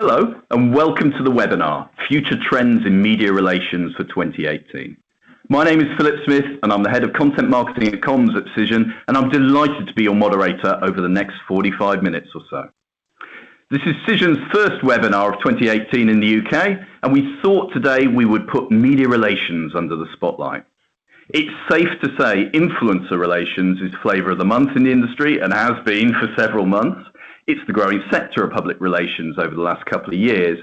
Hello, and welcome to the webinar, Future Trends in Media Relations for 2018. My name is Philip Smith, and I'm the Head of Content Marketing and Comms at Cision, and I'm delighted to be your moderator over the next 45 minutes or so. This is Cision's first webinar of 2018 in the UK, and we thought today we would put media relations under the spotlight. It's safe to say influencer relations is flavour of the month in the industry and has been for several months. It's the growing sector of public relations over the last couple of years.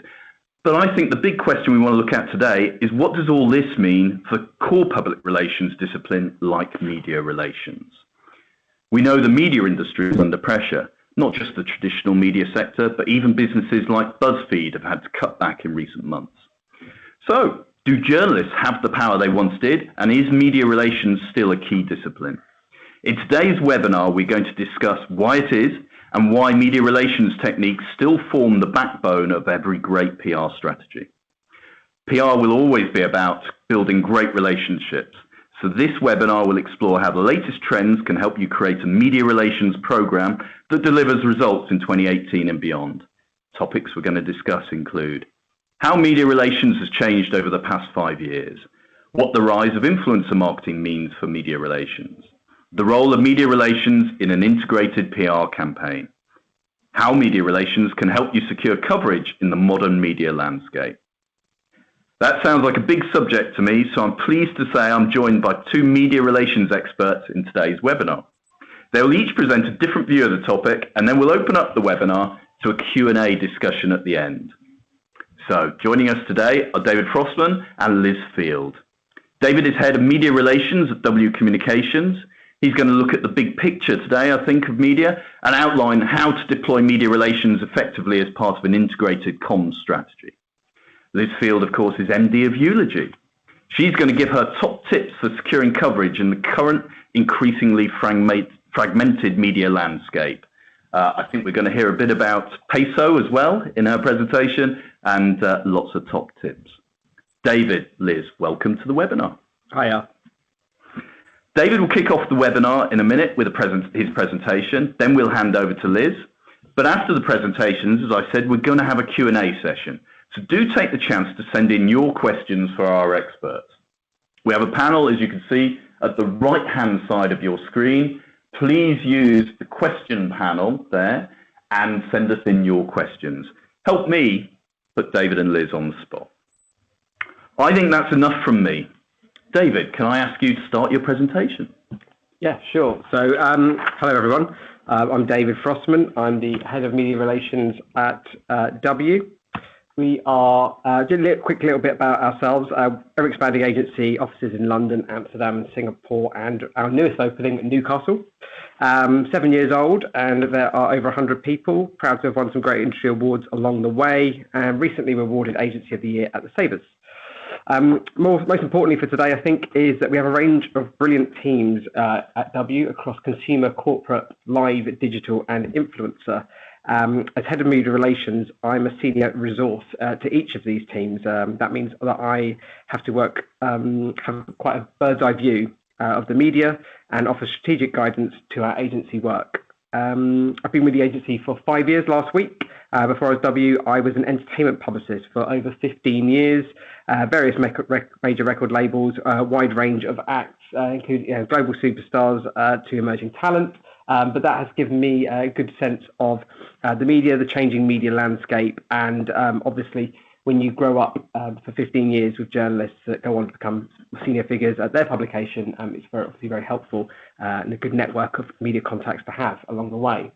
But I think the big question we want to look at today is, what does all this mean for core public relations discipline like media relations? We know the media industry is under pressure, not just the traditional media sector, but even businesses like BuzzFeed have had to cut back in recent months. So, do journalists have the power they once did, and is media relations still a key discipline? In today's webinar, we're going to discuss why it is, and why media relations techniques still form the backbone of every great PR strategy. PR will always be about building great relationships, so this webinar will explore how the latest trends can help you create a media relations program that delivers results in 2018 and beyond. Topics we're going to discuss include how media relations has changed over the past 5 years, what the rise of influencer marketing means for media relations, the role of media relations in an integrated PR campaign, how media relations can help you secure coverage in the modern media landscape. That sounds like a big subject to me, so I'm pleased to say I'm joined by two media relations experts in today's webinar. They will each present a different view of the topic, and then we'll open up the webinar to a Q&A discussion at the end. So, joining us today are David Frossman and Liz Field. David is Head of Media Relations at W Communications. He's going to look at the big picture today, I think, of media and outline how to deploy media relations effectively as part of an integrated comms strategy. Liz Field, of course, is MD of Eulogy. She's going to give her top tips for securing coverage in the current increasingly fragmented media landscape. I think we're going to hear a bit about peso as well in her presentation and lots of top tips. David, Liz, welcome to the webinar. Hiya. David will kick off the webinar in a minute with his presentation, then we'll hand over to Liz. But after the presentations, as I said, we're going to have a Q&A session. So do take the chance to send in your questions for our experts. We have a panel, as you can see, at the right-hand side of your screen. Please use the question panel there and send us in your questions. Help me put David and Liz on the spot. I think that's enough from me. David, can I ask you to start your presentation? Yeah, sure. So, hello everyone. I'm David Frossman. I'm the Head of Media Relations at W. We are, just a quick little bit about ourselves. We're expanding agency, offices in London, Amsterdam, Singapore, and our newest opening in Newcastle. 7 years old, and there are over 100 people. Proud to have won some great industry awards along the way, and recently awarded Agency of the Year at the Sabres. Most importantly for today, I think, is that we have a range of brilliant teams at W across consumer, corporate, live, digital, and influencer. As Head of Media Relations, I'm a senior resource to each of these teams. That means that I have to work, have quite a bird's eye view of the media and offer strategic guidance to our agency work. I've been with the agency for 5 years last week. Before I was W, I was an entertainment publicist for over 15 years, various major record labels, a wide range of acts, including global superstars to emerging talent. But that has given me a good sense of the media, the changing media landscape, and obviously when you grow up for 15 years with journalists that go on to become senior figures at their publication, it's obviously very helpful and a good network of media contacts to have along the way.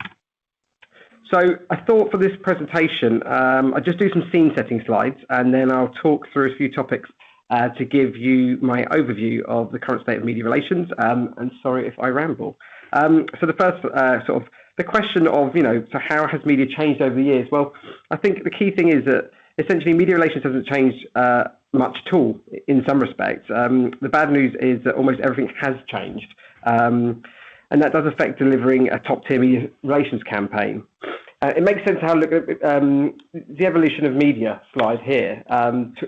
So I thought for this presentation, I'll just do some scene setting slides, and then I'll talk through a few topics to give you my overview of the current state of media relations, and sorry if I ramble. So the first sort of the question of, so how has media changed over the years? Well, I think the key thing is that essentially media relations hasn't changed much at all in some respects. The bad news is that almost everything has changed, and that does affect delivering a top-tier media relations campaign. It makes sense how look at the evolution of media slide here.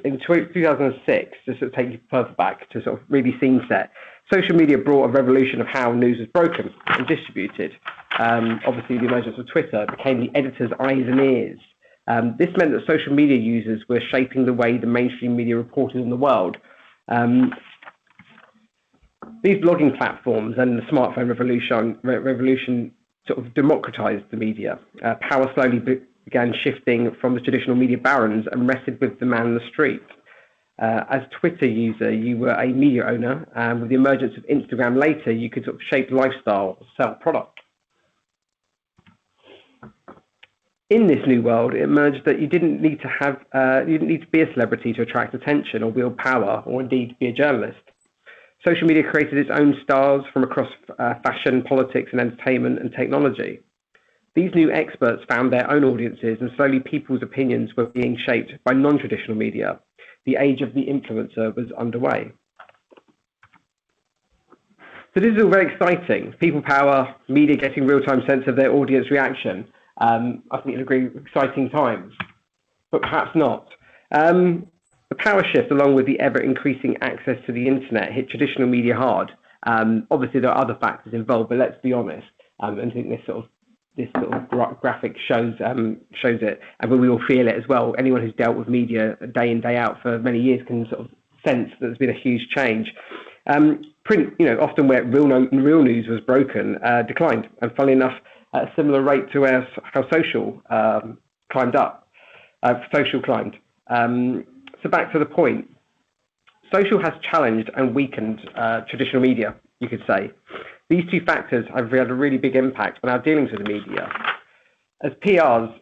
In 2006, just to take you further back to sort of really scene set, social media brought a revolution of how news was broken and distributed. Obviously, the emergence of Twitter became the editor's eyes and ears This meant that social media users were shaping the way the mainstream media reported on the world. These blogging platforms and the smartphone revolution sort of democratized the media. Power slowly began shifting from the traditional media barons and rested with the man on the street. As a Twitter user, you were a media owner, and with the emergence of Instagram later, you could sort of shape lifestyle, sell product. In this new world, it emerged that you didn't need to be a celebrity to attract attention or wield power, or indeed be a journalist. Social media created its own stars from across fashion, politics, and entertainment and technology. These new experts found their own audiences, and slowly people's opinions were being shaped by non-traditional media. The age of the influencer was underway. So this is all very exciting. People power, media getting real-time sense of their audience reaction. I think you'll agree, exciting times, but perhaps not. The power shift, along with the ever-increasing access to the internet, hit traditional media hard. Obviously, there are other factors involved, but let's be honest. And I think this sort of graphic shows it, and we all feel it as well. Anyone who's dealt with media day in, day out for many years can sort of sense that there's been a huge change. Print, often where real news was broken, declined, and funnily enough, at a similar rate to how social climbed up. Social climbed. So back to the point. Social has challenged and weakened traditional media, you could say. These two factors have had a really big impact on our dealings with the media. As PRs,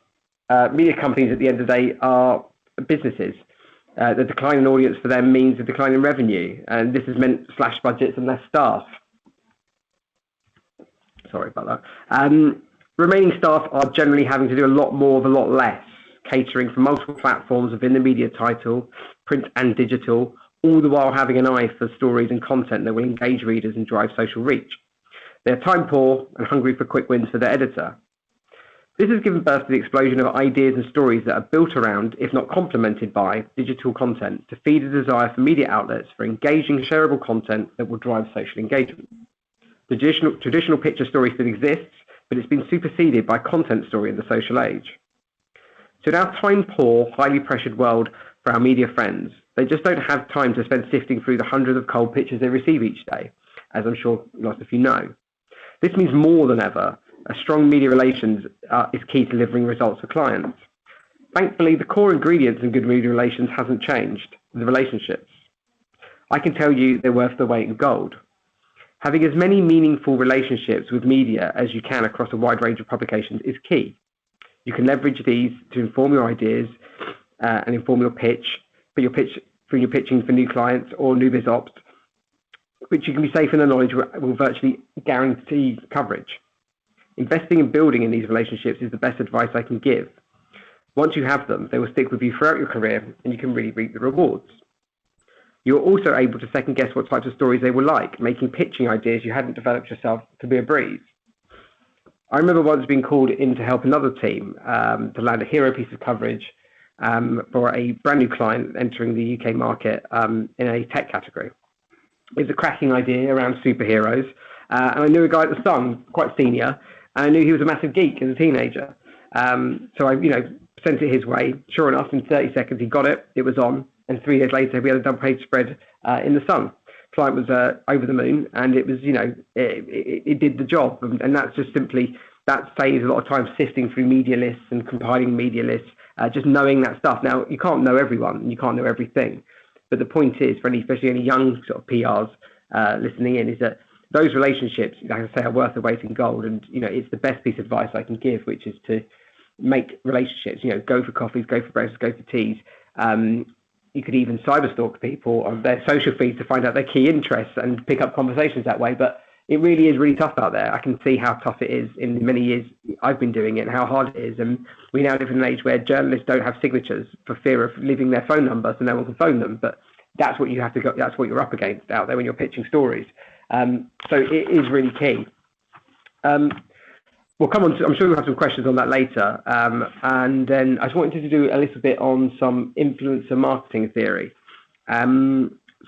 media companies at the end of the day are businesses. The decline in audience for them means a decline in revenue, and this has meant slashed budgets and less staff. Sorry about that. Remaining staff are generally having to do a lot more with a lot less, catering for multiple platforms within the media title, print and digital, all the while having an eye for stories and content that will engage readers and drive social reach. They're time poor and hungry for quick wins for their editor. This has given birth to the explosion of ideas and stories that are built around, if not complemented by, digital content to feed a desire for media outlets for engaging, shareable content that will drive social engagement. The traditional picture story still exists, but it's been superseded by content story in the social age. So in our time-poor, highly pressured world for our media friends, they just don't have time to spend sifting through the hundreds of cold pictures they receive each day, as I'm sure lots of you know. This means more than ever, a strong media relations is key to delivering results for clients. Thankfully, the core ingredients in good media relations hasn't changed, the relationships. I can tell you they're worth the weight in gold. Having as many meaningful relationships with media as you can across a wide range of publications is key. You can leverage these to inform your ideas and inform your pitch, for your pitching for new clients or new biz ops, which you can be safe in the knowledge will virtually guarantee coverage. Investing and building in these relationships is the best advice I can give. Once you have them, they will stick with you throughout your career and you can really reap the rewards. You're also able to second guess what types of stories they will like, making pitching ideas you hadn't developed yourself to be a breeze. I remember once being called in to help another team to land a hero piece of coverage for a brand new client entering the UK market in a tech category. It was a cracking idea around superheroes, and I knew a guy at the Sun, quite senior, and I knew he was a massive geek as a teenager. So I, sent it his way. Sure enough, in 30 seconds he got it. It was on, and 3 days later we had a double-page spread in the Sun. Client was over the moon, and it was, it did the job, and that's just simply that saves a lot of time sifting through media lists and compiling media lists, just knowing that stuff. Now you can't know everyone, and you can't know everything, but the point is, for especially any young sort of PRs listening in, is that those relationships, like I say, are worth the weight in gold, and it's the best piece of advice I can give, which is to make relationships. Go for coffees, go for breakfast, go for teas. You could even cyberstalk people on their social feeds to find out their key interests and pick up conversations that way. But it really is really tough out there. I can see how tough it is in the many years I've been doing it and how hard it is. And we now live in an age where journalists don't have signatures for fear of leaving their phone number so no one can phone them. But that's what you have to go. That's what you're up against out there when you're pitching stories. So it is really key. We'll come on to, I'm sure we'll have some questions on that later. And then I just wanted to do a little bit on some influencer marketing theory.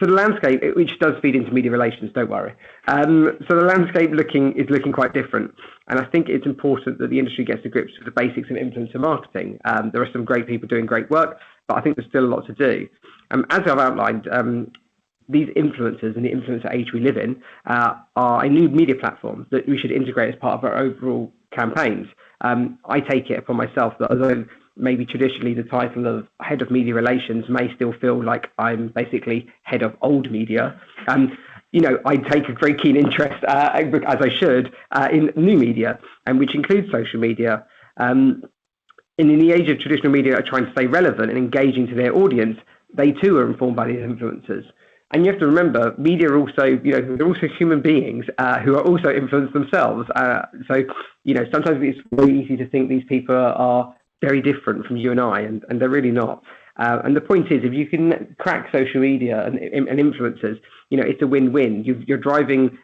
So the landscape, which does feed into media relations, don't worry. So the landscape is looking quite different. And I think it's important that the industry gets to grips with the basics of influencer marketing. There are some great people doing great work, but I think there's still a lot to do. As I've outlined, these influencers and the influencer age we live in are a new media platform that we should integrate as part of our overall campaigns. I take it upon myself that although maybe traditionally the title of head of media relations may still feel like I'm basically head of old media. I take a very keen interest, as I should, in new media, and which includes social media. And in the age of traditional media are trying to stay relevant and engaging to their audience, they too are informed by these influencers. And you have to remember, media are also, they're also human beings who are also influenced themselves. So sometimes it's very easy to think these people are very different from you and I, and they're really not. And the point is, if you can crack social media and influencers, it's a win-win. You're driving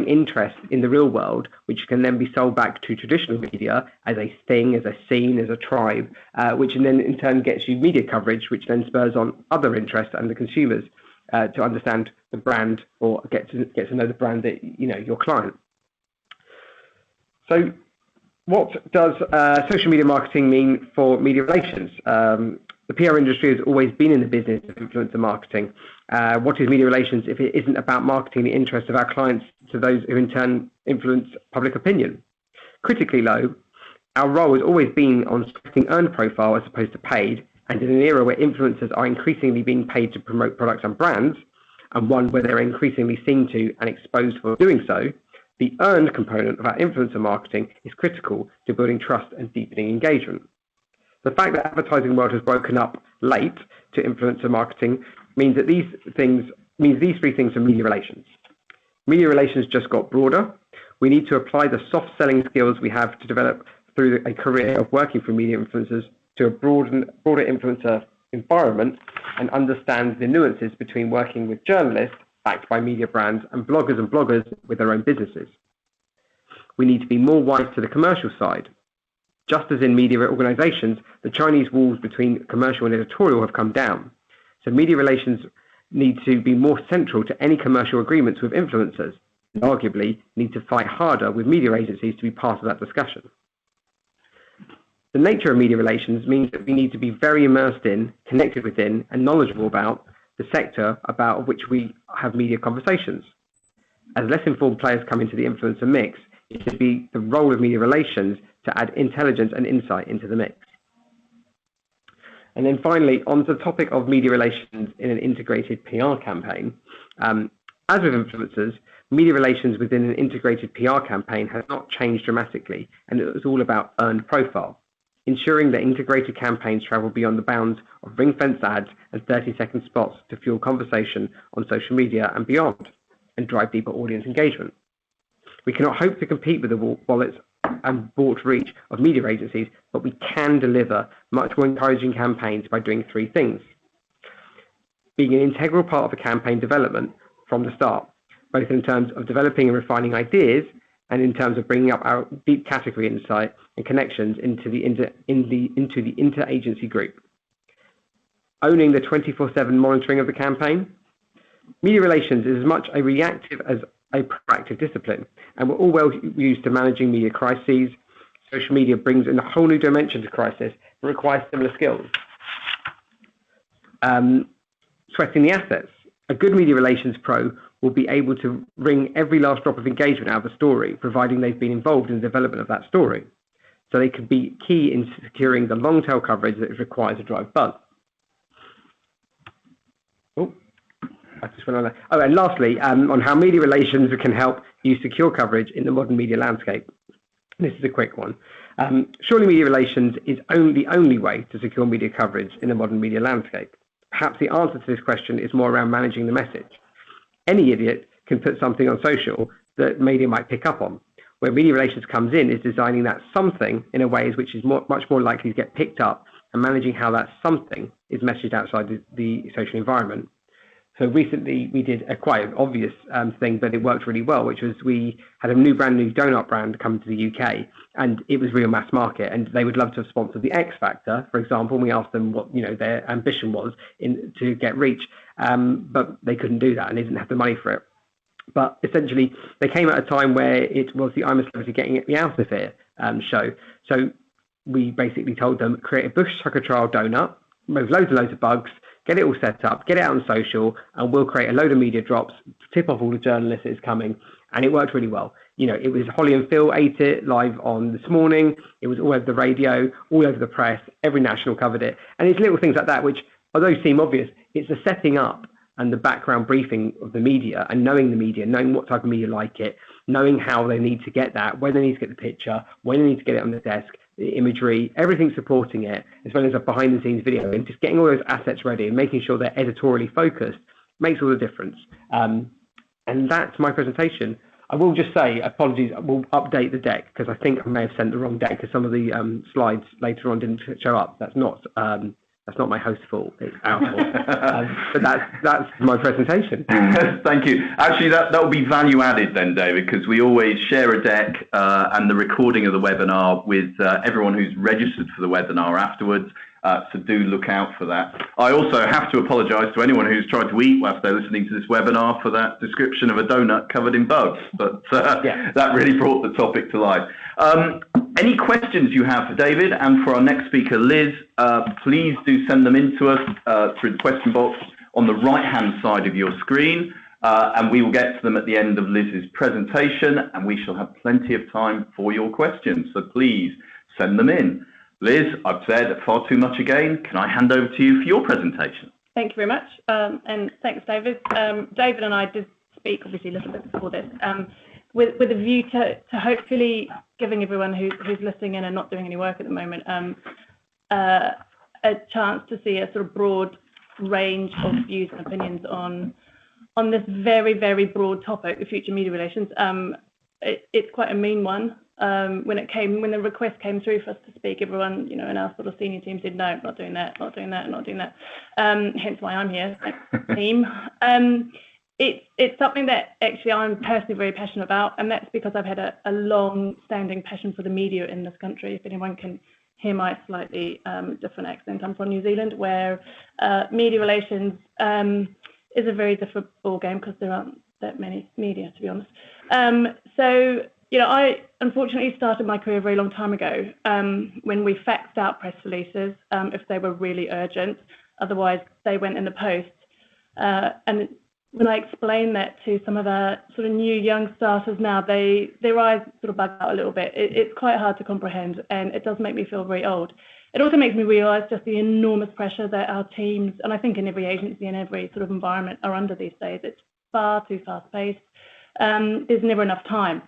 interest in the real world, which can then be sold back to traditional media as a thing, as a scene, as a tribe, which then in turn gets you media coverage, which then spurs on other interest and the consumers to understand the brand or get to know the brand that your client. So, what does social media marketing mean for media relations? The PR industry has always been in the business of influencer marketing. What is media relations if it isn't about marketing the interests of our clients to those who in turn influence public opinion? Critically low, our role has always been on setting earned profile as opposed to paid, and in an era where influencers are increasingly being paid to promote products and brands, and one where they're increasingly seen to and exposed for doing so, the earned component of our influencer marketing is critical to building trust and deepening engagement. The fact that the advertising world has broken up late to influencer marketing means that these three things are media relations. Media relations just got broader. We need to apply the soft selling skills we have to develop through a career of working for media influencers to a broader influencer environment and understand the nuances between working with journalists backed by media brands and bloggers with their own businesses. We need to be more wise to the commercial side. Just as in media organizations, the Chinese walls between commercial and editorial have come down. So media relations need to be more central to any commercial agreements with influencers, and arguably need to fight harder with media agencies to be part of that discussion. The nature of media relations means that we need to be very immersed in, connected within, and knowledgeable about the sector about which we have media conversations. As less informed players come into the influencer mix, it should be the role of media relations to add intelligence and insight into the mix. And then finally, on the topic of media relations in an integrated PR campaign, as with influencers, media relations within an integrated PR campaign has not changed dramatically, and it was all about earned profile, ensuring that integrated campaigns travel beyond the bounds of ring-fenced ads and 30-second spots to fuel conversation on social media and beyond, and drive deeper audience engagement. We cannot hope to compete with the wallets and bought reach of media agencies, but we can deliver much more encouraging campaigns by doing three things. Being an integral part of a campaign development from the start, both in terms of developing and refining ideas, and in terms of bringing up our deep category insight and connections into the interagency group. Owning the 24/7 monitoring of the campaign. Media relations is as much a reactive as a proactive discipline, and we're all well used to managing media crises. Social media brings in a whole new dimension to crisis that requires similar skills. Sweating the assets. A good media relations pro will be able to wring every last drop of engagement out of the story, providing they've been involved in the development of that story. So they can be key in securing the long tail coverage that is required to drive buzz. And lastly, on how media relations can help you secure coverage in the modern media landscape. This is a quick one. Surely media relations is the only way to secure media coverage in the modern media landscape. Perhaps the answer to this question is more around managing the message. Any idiot can put something on social that media might pick up on. Where media relations comes in is designing that something in a way which is much more likely to get picked up and managing how that something is messaged outside the social environment. So recently we did a quite obvious thing, but it worked really well, which was we had a brand new donut brand come to the UK, and it was real mass market, and they would love to have sponsored the X Factor, for example. And we asked them what their ambition was to get reach, but they couldn't do that, and they didn't have the money for it. But essentially, they came at a time where it was the I'm a Celebrity Getting Me Out of Here show. So we basically told them, create a bush tucker trial donut, with loads and loads of bugs, get it all set up, get it out on social, and we'll create a load of media drops, tip off all the journalists it's coming. And it worked really well. It was Holly and Phil ate it live on This Morning. It was all over the radio, all over the press. Every national covered it. And it's little things like that, which, although seem obvious, it's the setting up and the background briefing of the media, and knowing the media, knowing what type of media like it, knowing how they need to get that, when they need to get the picture, when they need to get it on the desk, the imagery, everything supporting it, as well as a behind-the-scenes video, and just getting all those assets ready and making sure they're editorially focused makes all the difference. And that's my presentation. I will just say, apologies, we'll update the deck, because I think I may have sent the wrong deck, because some of the slides later on didn't show up. That's not my host's fault. It's our fault. But that's my presentation. Thank you. Actually, that will be value added then, David, because we always share a deck and the recording of the webinar with everyone who's registered for the webinar afterwards. So do look out for that. I also have to apologise to anyone who's tried to eat whilst they're listening to this webinar for that description of a donut covered in bugs. But that really brought the topic to life. Any questions you have for David and for our next speaker, Liz, please do send them in to us through the question box on the right-hand side of your screen, and we will get to them at the end of Liz's presentation, and we shall have plenty of time for your questions. So please send them in. Liz, I've said far too much again. Can I hand over to you for your presentation? Thank you very much, and thanks, David. David and I did speak, obviously, a little bit before this, with a view to hopefully giving everyone who's listening in and not doing any work at the moment a chance to see a sort of broad range of views and opinions on this very, very broad topic of future media relations. It's quite a mean one. When the request came through for us to speak, everyone, in our sort of senior team said, no, not doing that, not doing that, not doing that. Hence why I'm here, team. It's something that actually I'm personally very passionate about, and that's because I've had a long-standing passion for the media in this country. If anyone can hear my slightly different accent, I'm from New Zealand, where media relations is a very different ballgame because there aren't that many media, to be honest. I unfortunately started my career a very long time ago when we faxed out press releases if they were really urgent. Otherwise, they went in the post. And when I explain that to some of our sort of new young starters now, their eyes sort of bug out a little bit. It's quite hard to comprehend, and it does make me feel very old. It also makes me realise just the enormous pressure that our teams, and I think in every agency and every sort of environment, are under these days. It's far too fast-paced. There's never enough time.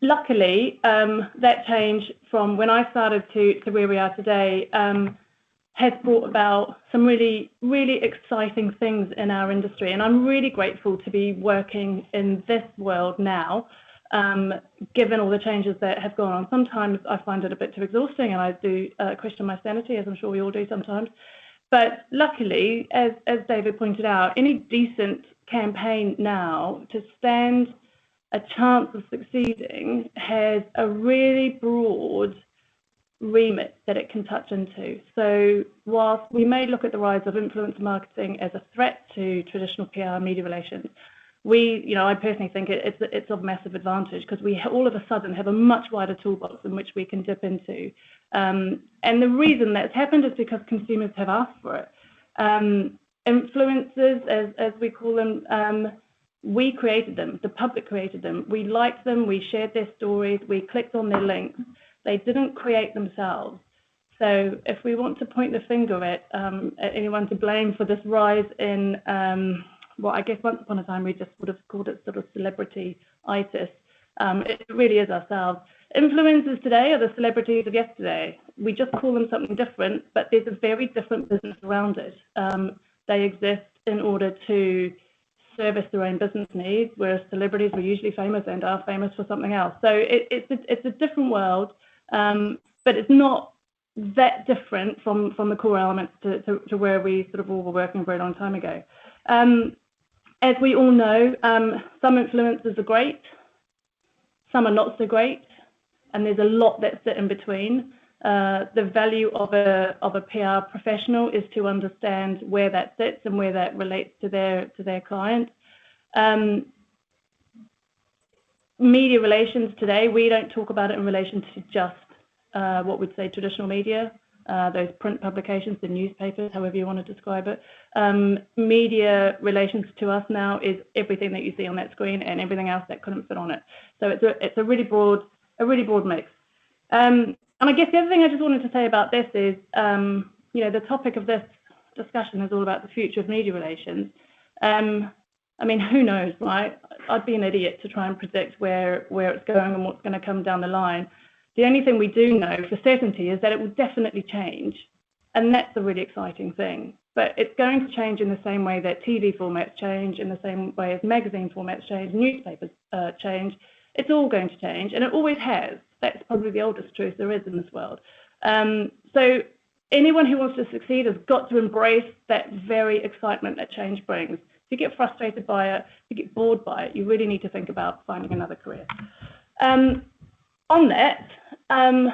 Luckily, that change from when I started to where we are today has brought about some really, really exciting things in our industry. And I'm really grateful to be working in this world now, given all the changes that have gone on. Sometimes I find it a bit too exhausting, and I do question my sanity, as I'm sure we all do sometimes. But luckily, as David pointed out, any decent campaign now to stand a chance of succeeding has a really broad remit that it can touch into. So whilst we may look at the rise of influencer marketing as a threat to traditional PR and media relations, I personally think it's of massive advantage because we all of a sudden have a much wider toolbox in which we can dip into. And the reason that's happened is because consumers have asked for it. Influencers, as we call them, we created them, the public created them. We liked them, we shared their stories, we clicked on their links. They didn't create themselves. So if we want to point the finger at anyone to blame for this rise in, I guess once upon a time we just would have called it sort of celebrity-itis, it really is ourselves. Influencers today are the celebrities of yesterday. We just call them something different, but there's a very different business around it. They exist in order to service their own business needs, whereas celebrities were usually famous and are famous for something else. So it's a different world, but it's not that different from the core elements to where we sort of all were working a very long time ago. As we all know, some influencers are great, some are not so great, and there's a lot that sit in between. The value of a PR professional is to understand where that sits and where that relates to their client. Media relations today, we don't talk about it in relation to just what we'd say traditional media, those print publications, the newspapers, however you want to describe it. Media relations to us now is everything that you see on that screen and everything else that couldn't fit on it. So it's a really broad mix. And I guess the other thing I just wanted to say about this is, the topic of this discussion is all about the future of media relations. I mean, who knows, right? I'd be an idiot to try and predict where it's going and what's going to come down the line. The only thing we do know for certainty is that it will definitely change, and that's a really exciting thing. But it's going to change in the same way that TV formats change, in the same way as magazine formats change, newspapers change. It's all going to change, and it always has. That's probably the oldest truth there is in this world. So anyone who wants to succeed has got to embrace that very excitement that change brings. If you get frustrated by it, if you get bored by it, you really need to think about finding another career. On that, I'm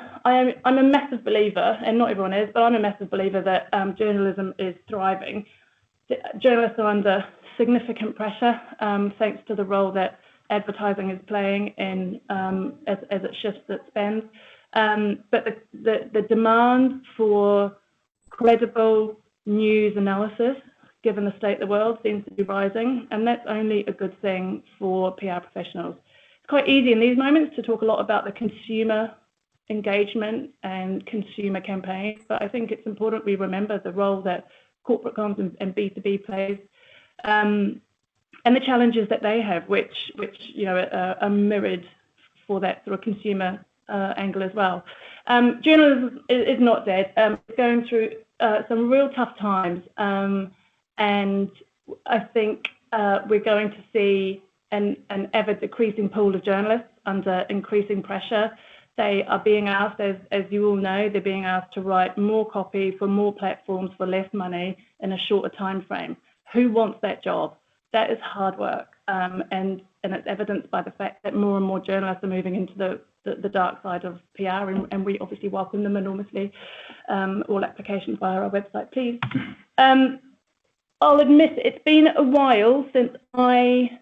a massive believer, and not everyone is, but I'm a massive believer that journalism is thriving. Journalists are under significant pressure thanks to the role that advertising is playing in as it shifts its spend. But the demand for credible news analysis, given the state of the world, seems to be rising, and that's only a good thing for PR professionals. It's quite easy in these moments to talk a lot about the consumer engagement and consumer campaigns, but I think it's important we remember the role that corporate comms and B2B plays, and the challenges that they have, which are mirrored for that sort of consumer angle as well. Journalism is not dead. It's going through some real tough times, and I think we're going to see an ever decreasing pool of journalists under increasing pressure. They are being asked, as you all know, they're being asked to write more copy for more platforms for less money in a shorter time frame. Who wants that job? That is hard work, and it's evidenced by the fact that more and more journalists are moving into the dark side of PR, and we obviously welcome them enormously. All applications via our website, please. I'll admit it's been a while since I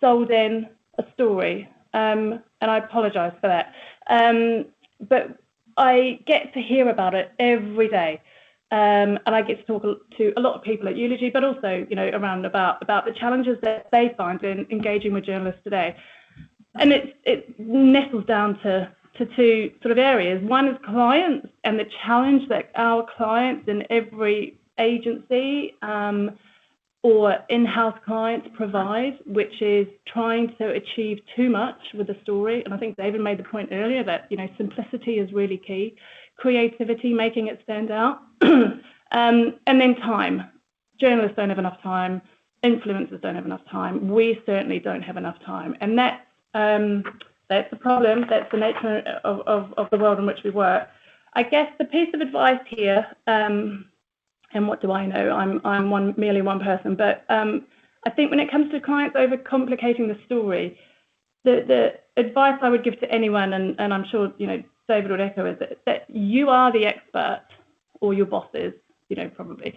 sold in a story, and I apologise for that. But I get to hear about it every day, and I get to talk to a lot of people at Eulogy, but also, around about the challenges that they find in engaging with journalists today. And it nestles down to two sort of areas. One is clients, and the challenge that our clients in every agency or in-house clients provide, which is trying to achieve too much with a story. And I think David made the point earlier that simplicity is really key, creativity, making it stand out, and then time. Journalists don't have enough time, influencers don't have enough time. We certainly don't have enough time, and that's the problem. That's the nature of the world in which we work. I guess the piece of advice here. And what do I know? I'm merely one person, but I think when it comes to clients overcomplicating the story, the advice I would give to anyone, and I'm sure David would echo, is that you are the expert, or your boss is, probably,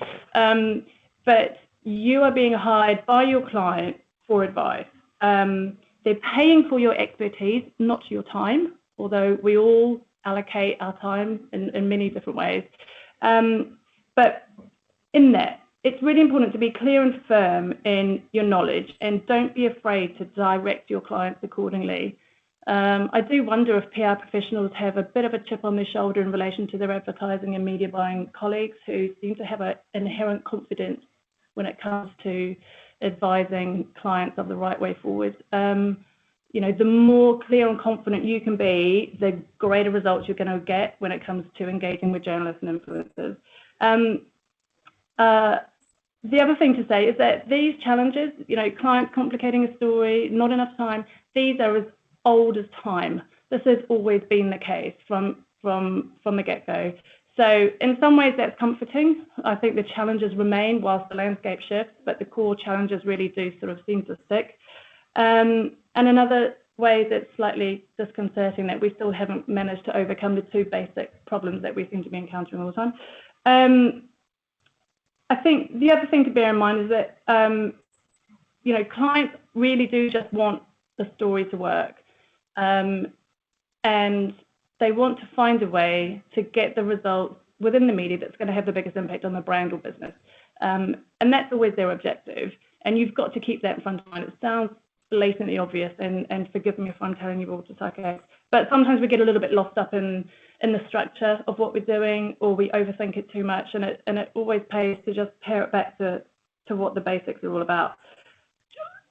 but you are being hired by your client for advice. They're paying for your expertise, not your time, although we all allocate our time in many different ways. But in that, it's really important to be clear and firm in your knowledge, and don't be afraid to direct your clients accordingly. I do wonder if PR professionals have a bit of a chip on their shoulder in relation to their advertising and media buying colleagues who seem to have an inherent confidence when it comes to advising clients of the right way forward. The more clear and confident you can be, the greater results you're going to get when it comes to engaging with journalists and influencers. The other thing to say is that these challenges, clients complicating a story, not enough time, these are as old as time. This has always been the case from the get-go. So in some ways that's comforting. I think the challenges remain whilst the landscape shifts, but the core challenges really do sort of seem to stick. And another way that's slightly disconcerting that we still haven't managed to overcome the two basic problems that we seem to be encountering all the time. I think the other thing to bear in mind is that, clients really do just want the story to work. And they want to find a way to get the results within the media that's going to have the biggest impact on the brand or business. And that's always their objective. And you've got to keep that in front of mind. It sounds blatantly obvious, and forgive me if I'm telling you all to suck eggs, but sometimes we get a little bit lost up in the structure of what we're doing, or we overthink it too much, and it always pays to just pare it back to what the basics are all about.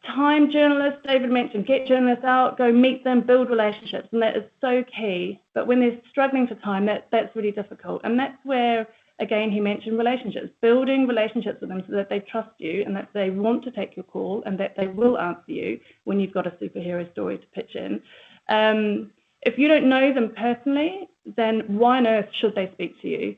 Time journalists, David mentioned, get journalists out, go meet them, build relationships, and that is so key. But when they're struggling for time, that's really difficult. And that's where, again, he mentioned relationships, building relationships with them so that they trust you and that they want to take your call and that they will answer you when you've got a superhero story to pitch in. If you don't know them personally, then why on earth should they speak to you?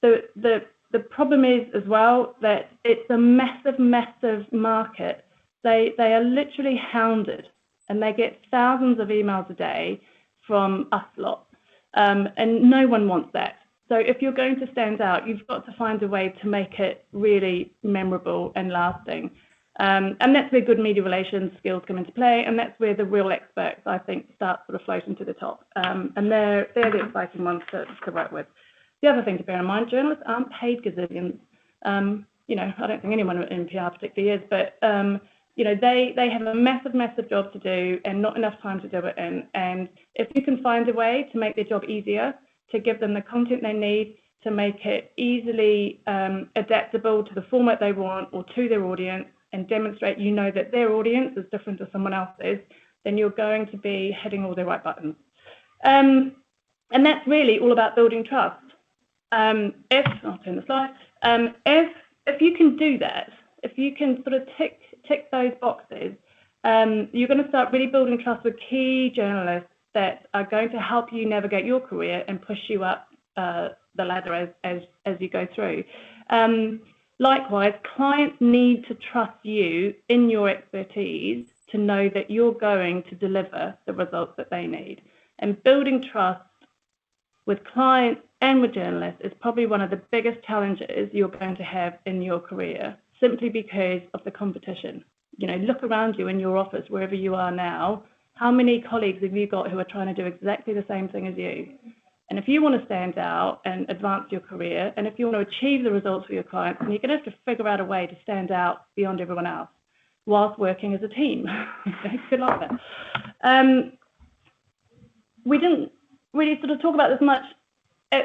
The problem is as well that it's a massive, massive market. They are literally hounded, and they get thousands of emails a day from us lot, and no one wants that. So if you're going to stand out, you've got to find a way to make it really memorable and lasting. And that's where good media relations skills come into play, and that's where the real experts, I think, start sort of floating to the top. And they're the exciting ones to work with. The other thing to bear in mind, journalists aren't paid gazillions. I don't think anyone in PR particularly is, but they have a massive, massive job to do and not enough time to do it in. And if you can find a way to make their job easier, to give them the content they need, to make it easily adaptable to the format they want or to their audience, and demonstrate that their audience is different to someone else's, then you're going to be hitting all the right buttons. And that's really all about building trust. I'll turn the slide. If you can do that, if you can sort of tick those boxes, you're going to start really building trust with key journalists that are going to help you navigate your career and push you up the ladder as you go through. Likewise, clients need to trust you in your expertise to know that you're going to deliver the results that they need. And building trust with clients and with journalists is probably one of the biggest challenges you're going to have in your career, simply because of the competition. Look around you in your office, wherever you are now. How many colleagues have you got who are trying to do exactly the same thing as you? And if you want to stand out and advance your career, and if you want to achieve the results for your clients, then you're going to have to figure out a way to stand out beyond everyone else whilst working as a team. Good luck there. We didn't really sort of talk about this much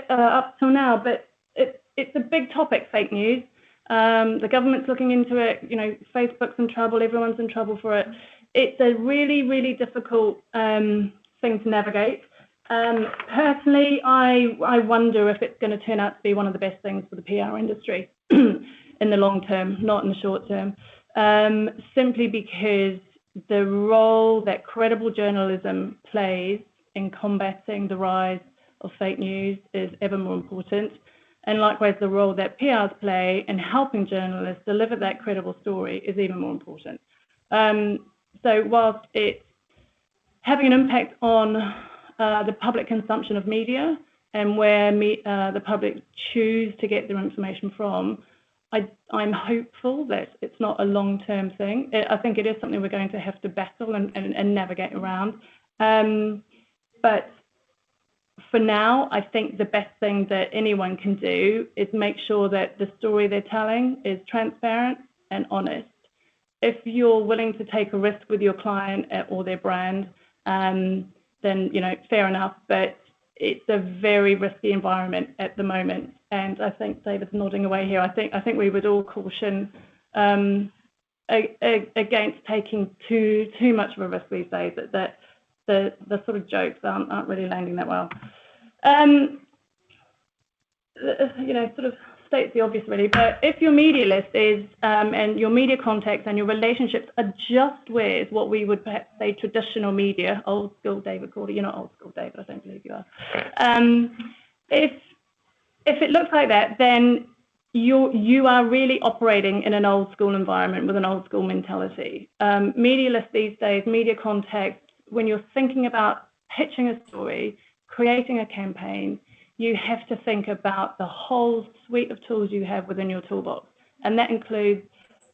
up till now, but it's a big topic, fake news. The government's looking into it. Facebook's in trouble. Everyone's in trouble for it. It's a really, really difficult thing to navigate. Personally, I wonder if it's going to turn out to be one of the best things for the PR industry in the long term, not in the short term, simply because the role that credible journalism plays in combating the rise of fake news is ever more important. And likewise, the role that PRs play in helping journalists deliver that credible story is even more important. So whilst it's having an impact on the public consumption of media and where the public choose to get their information from, I'm hopeful that it's not a long-term thing. I think it is something we're going to have to battle and navigate around. But for now, I think the best thing that anyone can do is make sure that the story they're telling is transparent and honest. If you're willing to take a risk with your client or their brand, then fair enough. But it's a very risky environment at the moment, and I think David's nodding away here. I think we would all caution against taking too much of a risk these days. That the sort of jokes aren't really landing that well. Sort of states the obvious really, but if your media list is and your media contacts and your relationships are just with what we would perhaps say traditional media, old school David Corder, you're not old school David, I don't believe you are. if it looks like that, then you are really operating in an old school environment with an old school mentality. Media lists these days, media context, when you're thinking about pitching a story, creating a campaign, you have to think about the whole suite of tools you have within your toolbox. And that includes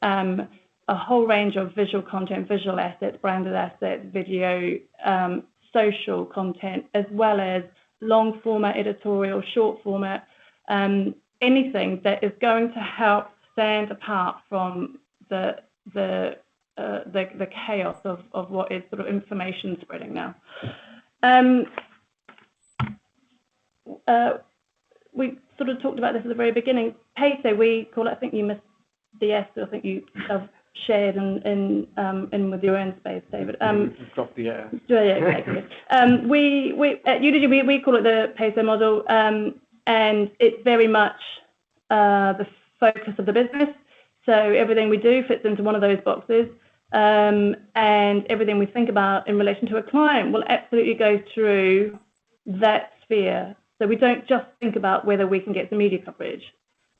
a whole range of visual content, visual assets, branded assets, video, social content, as well as long format editorial, short format, anything that is going to help stand apart from the chaos of what is sort of information spreading now. We sort of talked about this at the very beginning. PACE, we call it, I think you missed the S, I think you have shared in with your own space, David. Drop the S. Yeah, exactly. We at Eulogy, we call it the PACE model, and it's very much the focus of the business. So everything we do fits into one of those boxes, and everything we think about in relation to a client will absolutely go through that sphere. So we don't just think about whether we can get some media coverage,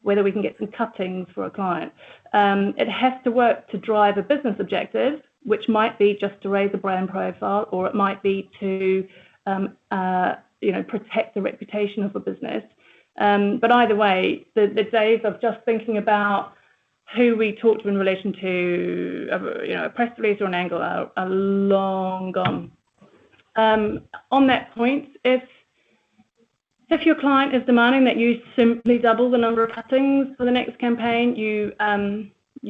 whether we can get some cuttings for a client. It has to work to drive a business objective, which might be just to raise a brand profile, or it might be to protect the reputation of a business. But either way, the days of just thinking about who we talk to in relation to a press release or an angle are long gone. On that point, if your client is demanding that you simply double the number of cuttings for the next campaign, you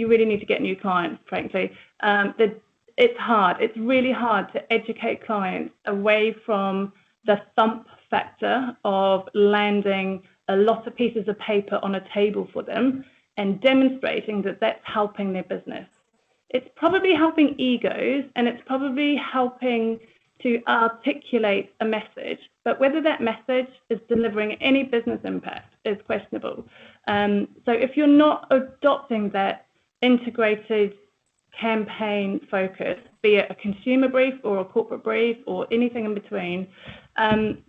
really need to get new clients, frankly. It's hard. It's really hard to educate clients away from the thump factor of landing a lot of pieces of paper on a table for them and demonstrating that that's helping their business. It's probably helping egos, and it's probably helping to articulate a message, but whether that message is delivering any business impact is questionable. So if you're not adopting that integrated campaign focus, be it a consumer brief or a corporate brief or anything in between,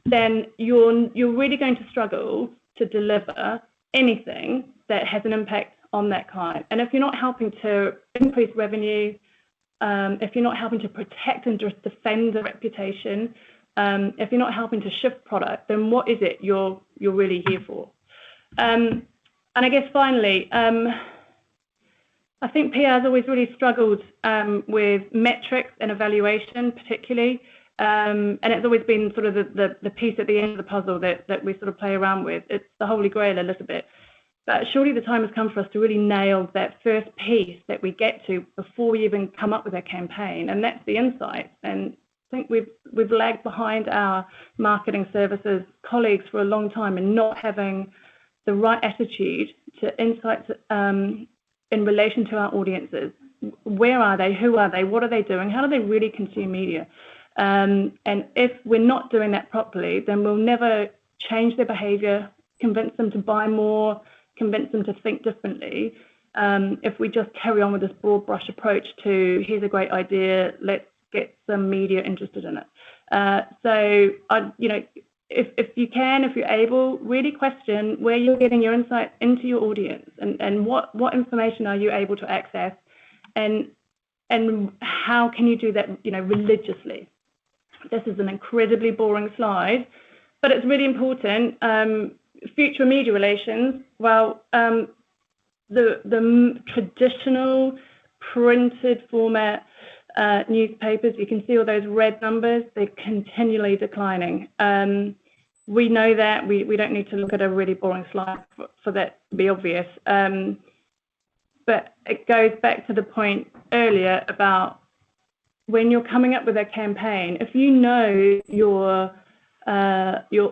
then you're really going to struggle to deliver anything that has an impact on that client. And if you're not helping to increase revenue, if you're not helping to protect and just defend the reputation, if you're not helping to shift product, then what is it you're really here for? And I guess finally, I think PR has always really struggled with metrics and evaluation, particularly, and it's always been sort of the piece at the end of the puzzle that we sort of play around with. It's the holy grail a little bit. But surely the time has come for us to really nail that first piece that we get to before we even come up with a campaign, and that's the insights. And I think we've lagged behind our marketing services colleagues for a long time in not having the right attitude to insights in relation to our audiences. Where are they? Who are they? What are they doing? How do they really consume media? And if we're not doing that properly, then we'll never change their behavior, convince them to buy more, convince them to think differently, if we just carry on with this broad brush approach to here's a great idea, let's get some media interested in it. If you can, if you're able, really question where you're getting your insight into your audience and what information are you able to access, and how can you do that religiously. This is an incredibly boring slide, but it's really important. Future media relations, well, the traditional printed format newspapers, you can see all those red numbers, they're continually declining. We know that. We don't need to look at a really boring slide for that to be obvious. But it goes back to the point earlier about when you're coming up with a campaign, if you know your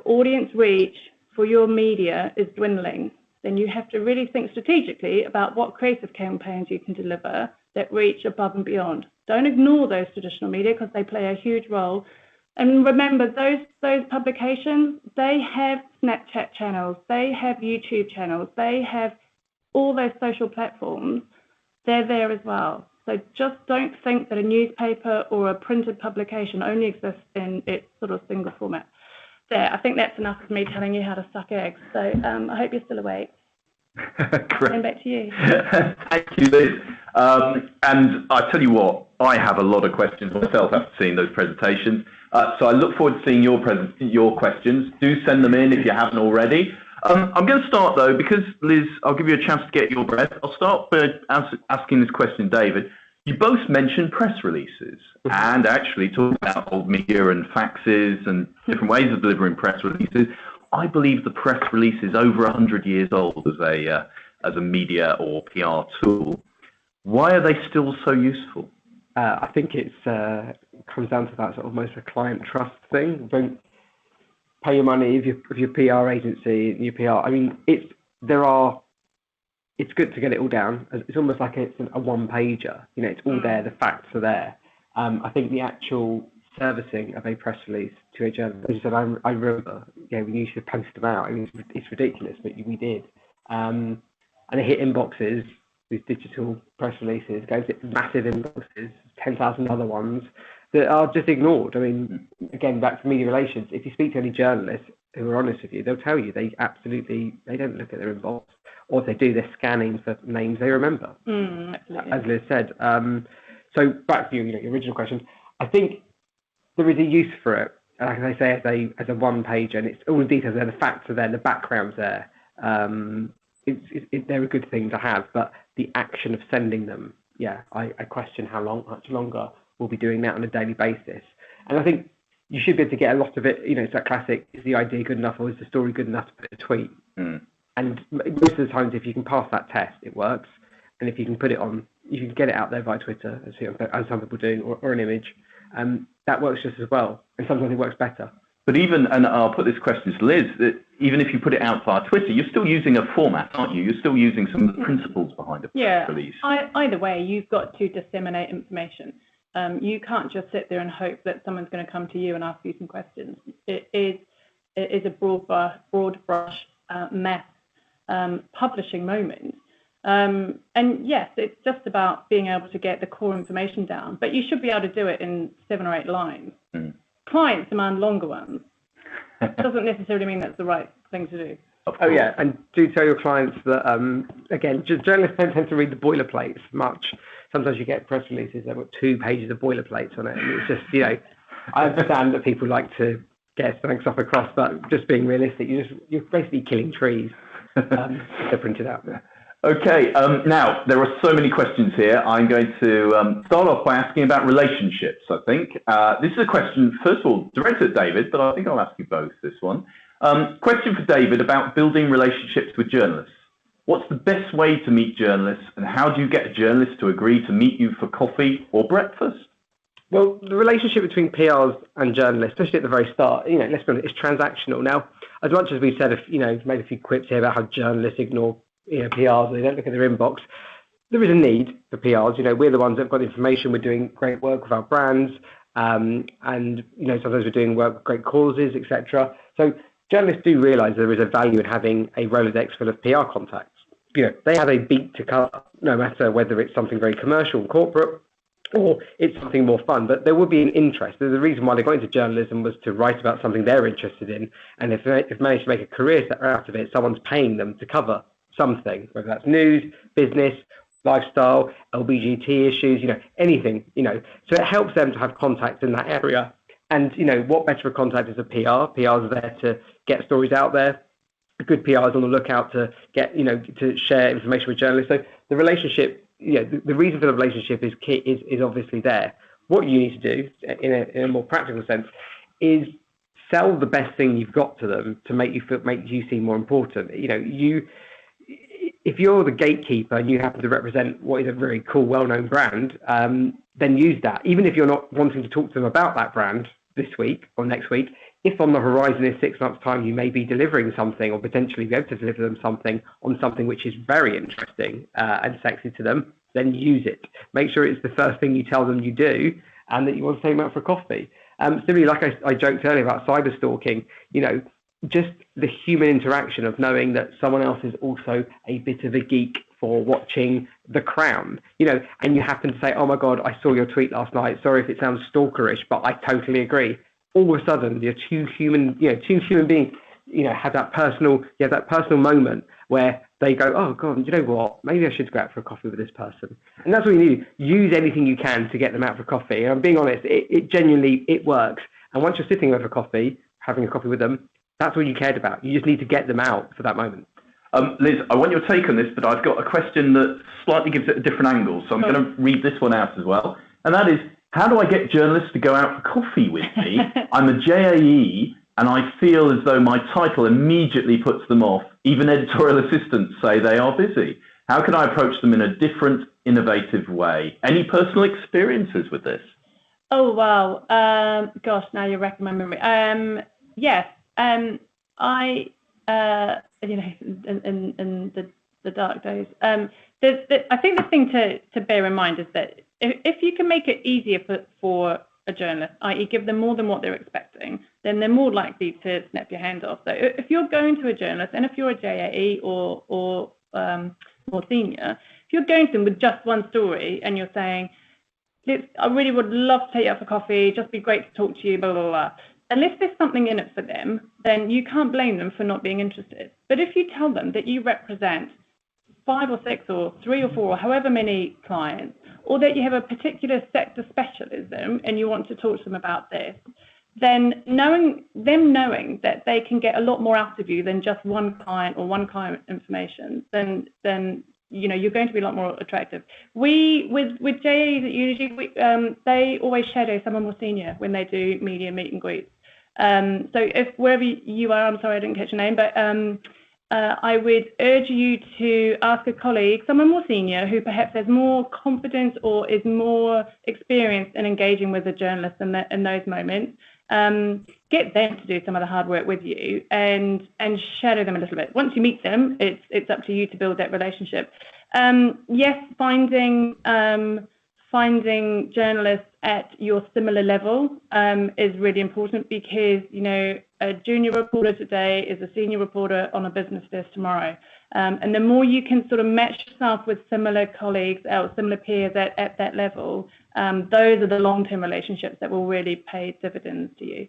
audience reach for your media is dwindling, then you have to really think strategically about what creative campaigns you can deliver that reach above and beyond. Don't ignore those traditional media because they play a huge role. And remember, those publications, they have Snapchat channels, they have YouTube channels, they have all those social platforms. They're there as well. So just don't think that a newspaper or a printed publication only exists in its sort of single format. there. I think that's enough of me telling you how to suck eggs. So I hope you're still awake. Great. Back to you. Thank you, Liz. And I tell you what, I have a lot of questions myself after seeing those presentations. So I look forward to seeing your questions. Do send them in if you haven't already. I'm going to start, though, because, Liz, I'll give you a chance to get your breath. I'll start by asking this question, David. You both mentioned press releases and actually talk about old media and faxes and different ways of delivering press releases. I believe the press release is over 100 years old as a media or PR tool. Why are they still so useful? I think it comes down to that sort of almost a client trust thing. Don't pay your money if your PR agency, your PR. I mean, it's good to get it all down. It's almost like it's a one-pager. You know, it's all there. The facts are there. I think the actual servicing of a press release to a journalist, as you said, I remember, we used to post them out. I mean, it's ridiculous, but we did. And it hit inboxes, these digital press releases, goes to massive inboxes, 10,000 other ones that are just ignored. I mean, again, back to media relations, if you speak to any journalists who are honest with you, they'll tell you they don't look at their inbox, or if they do, they're scanning for names they remember, as Liz said. So back to your original question, I think there is a use for it, like I say, as a one-pager, and it's all the details there, the facts are there, the background's there. They're a good thing to have, but the action of sending them, I question much longer we'll be doing that on a daily basis. And I think you should be able to get a lot of it. It's that classic: is the idea good enough, or is the story good enough to put a tweet? And most of the times, if you can pass that test, it works. And if you can put it on, you can get it out there via Twitter, as some people do, or an image. That works just as well, and sometimes it works better. But and I'll put this question to Liz, that even if you put it out via Twitter, you're still using a format, aren't you? You're still using some of the principles behind a press release. Either way, you've got to disseminate information. You can't just sit there and hope that someone's going to come to you and ask you some questions. It is a broad brush mass publishing moment. And yes, it's just about being able to get the core information down, but you should be able to do it in 7 or 8 lines. Clients demand longer ones. Doesn't necessarily mean that's the right thing to do. Oh yeah, and do tell your clients that again, journalists don't tend to read the boilerplates much. Sometimes you get press releases that have got 2 pages of boilerplates on it, and it's just I understand that people like to get something stuff across, but just being realistic, you're basically killing trees. They're printed out. Okay, now there are so many questions here. I'm going to start off by asking about relationships, I think. This is a question, first of all, directed at David, but I think I'll ask you both this one. Question for David about building relationships with journalists. What's the best way to meet journalists, and how do you get a journalist to agree to meet you for coffee or breakfast? Well, the relationship between PRs and journalists, especially at the very start, let's be honest, it's transactional. Now, as much as we've said, made a few quips here about how journalists ignore PRs, they don't look at their inbox. There is a need for PRs. We're the ones that have got information. We're doing great work with our brands, and sometimes we're doing work with great causes, etc. So journalists do realise there is a value in having a Rolodex full of PR contacts. They have a beat to cover, no matter whether it's something very commercial and corporate or it's something more fun. But there would be an interest. The reason why they got into journalism was to write about something they're interested in, and if they managed to make a career out of it, someone's paying them to cover something, whether that's news, business, lifestyle, LGBTQ issues, anything, So it helps them to have contacts in that area. And, what better a contact is a PR? PRs are there to get stories out there. A good PR is on the lookout to get, to share information with journalists. So the relationship, the reason for the relationship is key, is obviously there. What you need to do, in a more practical sense, is sell the best thing you've got to them to make you seem more important. If you're the gatekeeper and you happen to represent what is a very cool, well-known brand, then use that. Even if you're not wanting to talk to them about that brand this week or next week, if on the horizon in 6 months' time you may be delivering something or potentially be able to deliver them something on something which is very interesting and sexy to them, then use it. Make sure it's the first thing you tell them you do and that you want to take them out for coffee. Similarly, like I joked earlier about cyber stalking, just the human interaction of knowing that someone else is also a bit of a geek for watching The Crown, and you happen to say, oh my God, I saw your tweet last night. Sorry if it sounds stalkerish, but I totally agree. all of a sudden you're two human beings, have that personal moment where they go, oh God, you know what? Maybe I should go out for a coffee with this person. And that's what you need. Use anything you can to get them out for coffee. And I'm being honest, it genuinely works. And once you're sitting over coffee, having a coffee with them, that's all you cared about. You just need to get them out for that moment. Liz, I want your take on this, but I've got a question that slightly gives it a different angle. So I'm going to read this one out as well. And that is, how do I get journalists to go out for coffee with me? I'm a JAE, and I feel as though my title immediately puts them off. Even editorial assistants say they are busy. How can I approach them in a different, innovative way? Any personal experiences with this? Oh, wow. Gosh, now you're wrecking my memory. Yes. I, in the dark days, I think the thing to bear in mind is that if you can make it easier for a journalist, i.e. give them more than what they're expecting, then they're more likely to snap your hand off. So if you're going to a journalist, and if you're a JAE or more senior, if you're going to them with just one story and you're saying, I really would love to take you out for coffee, just be great to talk to you, blah, blah, blah. Unless there's something in it for them, then you can't blame them for not being interested. But if you tell them that you represent 5 or 6 or 3 or 4 or however many clients, or that you have a particular sector specialism and you want to talk to them about this, then knowing that they can get a lot more out of you than just one client or one client information, then you're going to be a lot more attractive. With JAs at Eulogy, they always shadow someone more senior when they do media meet and greets. So if wherever you are, I'm sorry I didn't catch your name, but I would urge you to ask a colleague, someone more senior, who perhaps has more confidence or is more experienced in engaging with a journalist in those moments. Get them to do some of the hard work with you and shadow them a little bit. Once you meet them, it's up to you to build that relationship. Yes, finding journalists at your similar level is really important, because a junior reporter today is a senior reporter on a business desk tomorrow. And the more you can sort of match yourself with similar colleagues or similar peers at that level, those are the long-term relationships that will really pay dividends to you.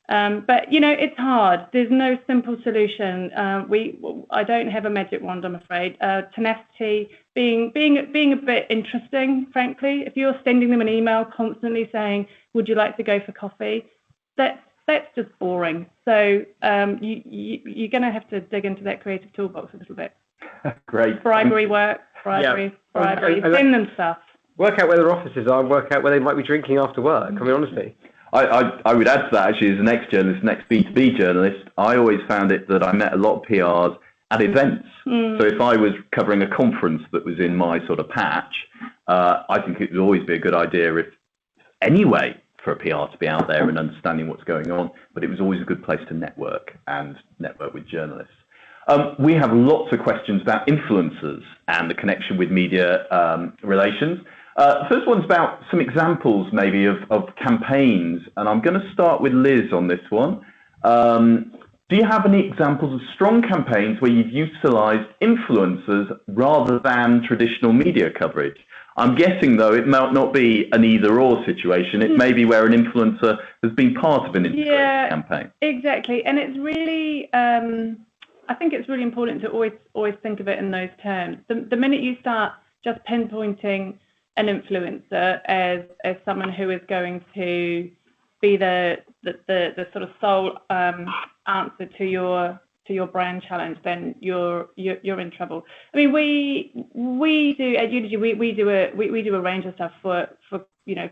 But it's hard. There's no simple solution. I don't have a magic wand, I'm afraid. Tenacity, being a bit interesting, frankly. If you're sending them an email constantly saying, "Would you like to go for coffee?" That's just boring. So you're going to have to dig into that creative toolbox a little bit. Great. Bribery work. Bribery. Send them stuff. Work out where their offices are and work out where they might be drinking after work. I mean, honestly. I would add to that, actually, as an ex-journalist, an ex-B2B journalist, I always found it that I met a lot of PRs at events. So if I was covering a conference that was in my sort of patch, I think it would always be a good idea for a PR to be out there and understanding what's going on, but it was always a good place to network with journalists. We have lots of questions about influencers and the connection with media relations. The first one's about some examples maybe of campaigns, and I'm going to start with Liz on this one. Do you have any examples of strong campaigns where you've utilised influencers rather than traditional media coverage? I'm guessing, though, it might not be an either-or situation. It may be where an influencer has been part of an integrated campaign. Exactly. And it's really, I think it's really important to always think of it in those terms. The minute you start just pinpointing an influencer as someone who is going to be the sort of sole answer to your brand challenge, then you're in trouble. I mean, we do at Eulogy, we do a range of stuff for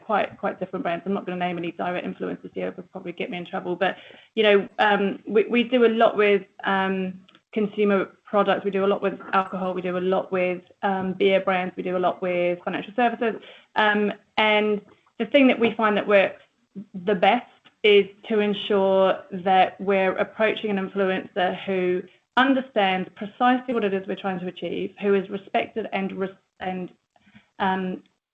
quite different brands. I'm not going to name any direct influencers here, it would probably get me in trouble. But we do a lot with consumer products. We do a lot with alcohol. We do a lot with beer brands. We do a lot with financial services. And the thing that we find that works the best is to ensure that we're approaching an influencer who understands precisely what it is we're trying to achieve, who is respected and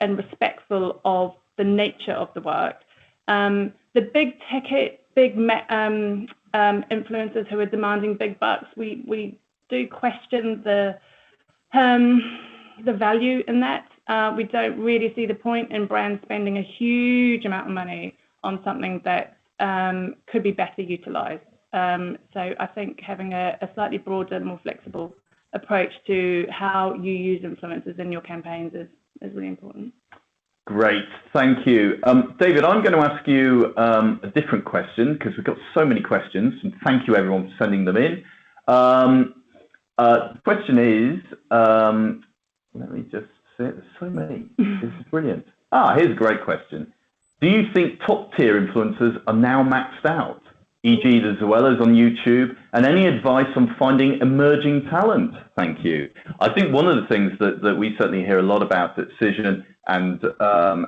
respectful of the nature of the work. The big ticket, influencers who are demanding big bucks, we do question the value in that. We don't really see the point in brands spending a huge amount of money on something that could be better utilised. So I think having a slightly broader, more flexible approach to how you use influencers in your campaigns is really important. Great, thank you. David, I'm going to ask you a different question because we've got so many questions, and thank you everyone for sending them in. The question is, let me just see it, there's so many, this is brilliant. Here's a great question. Do you think top tier influencers are now maxed out, e.g. as well as on YouTube, and any advice on finding emerging talent? Thank you. I think one of the things that we certainly hear a lot about at Cision and